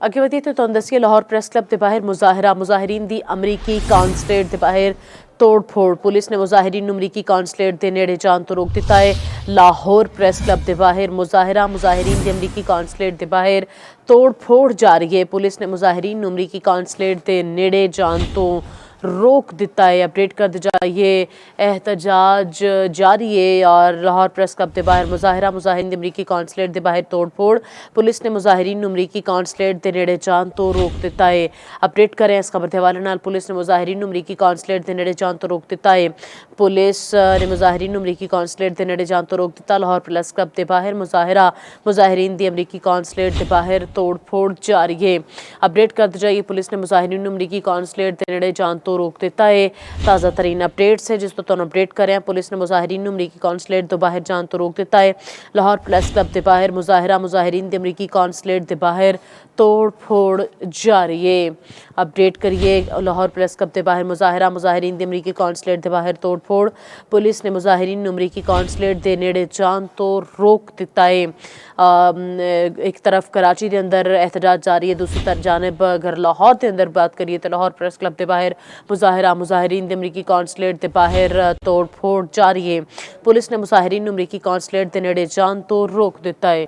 ਅੱਗੇ ਵਧੀਏ ਤੇ ਤੁਹਾਨੂੰ ਦੱਸੀਏ ਲਾਹੌਰ ਪ੍ਰੈਸ ਕਲੱਬ ਦੇ ਬਾਹਰ ਮੁਜ਼ਾਹਿਰੀਨ ਦੀ ਅਮਰੀਕੀ ਕੌਂਸਲੇਟ ਦੇ ਬਾਹਰ ਤੋੜ-ਫੋੜ। ਪੁਲਿਸ ਨੇ ਮੁਜ਼ਾਹਿਰੀਨ ਨੂੰ ਅਮਰੀਕੀ ਕੌਂਸਲੇਟ ਦੇ ਨੇੜੇ ਜਾਣ ਤੋਂ ਰੋਕ ਦਿੱਤਾ ਹੈ। ਲਾਹੌਰ ਪ੍ਰੈਸ ਕਲੱਬ ਦੇ ਬਾਹਰ ਮੁਜ਼ਾਹਿਰੀਨ ਦੀ ਅਮਰੀਕੀ ਕੌਂਸਲੇਟ ਦੇ ਬਾਹਰ ਤੋੜ-ਫੋੜ ਜਾਰੀ ਹੈ। ਪੁਲਿਸ ਨੇ ਮੁਜ਼ਾਹਿਰੀਨ ਨੂੰ ਅਮਰੀਕੀ कौंसलेट के नेड़े जान तो रोक दिता है। अपडेट करते जाइए, एहतजाज जारी है और लाहौर प्रेस क्लब के बाहर मुजाहिरीन की अमरीकी कौंसलेट के बाहर तोड़ फोड़। पुलिस ने मुजाहिरीन को अमरीकी कौंसलेट के नेड़े जान तो रोक दिता है। अपडेट करें इस खबर के हवाले नाल। पुलिस ने मुजाहिरीन को अमरीकी कौंसलेट के नेड़े जान तो रोक दिता है। पुलिस ने मुजाहिरीन को अमरीकी कौंसलेट के नेड़े जान तो रोक दिता। लाहौर प्रेस क्लब के बाहर मुजाहिरीन की अमरीकी कौंसलेट के बाहर तोड़ फोड़ जारी है। अपडेट करते जाइए, पुलिस ने मुजाहिरीन को अमरीकी कौंसलेट के नेड़े जान तो रोक दिता है। ताज़ा तरीन अपडेट्स है जिस तो तुहानू अपडेट कर रहे हैं। पुलिस ने मुजाहिरीन को अमरीकी कौंसलेट तो बाहर जान तो रोक दिता है। लाहौर प्रेस क्लब के बाहर मुजाहिरीन की अमरीकी कौंसलेट के बाहर तोड़ फोड़ जारी है। अपडेट करिए, लाहौर प्रेस क्लब के बाहर मुजाहिरीन की अमरीकी कौंसलेट के बाहर तोड़ फोड़। पुलिस ने मुजाहिरीन को अमरीकी कौंसलेट के नेड़े जान तो रोक दिता है। एक तरफ कराची के अंदर एहतजाज जारी है, दूसरी जानब अगर लाहौर के अंदर बात करिए तो लाहौर प्रेस क्लब के बाहर मुजाहिरीन की अमरीकी कौंसलेट के बाहर तोड़ फोड़ जारी है। पुलिस ने मुजाहिरीन को अमरीकी कौंसलेट के नेड़े जान तो रोक दिता है।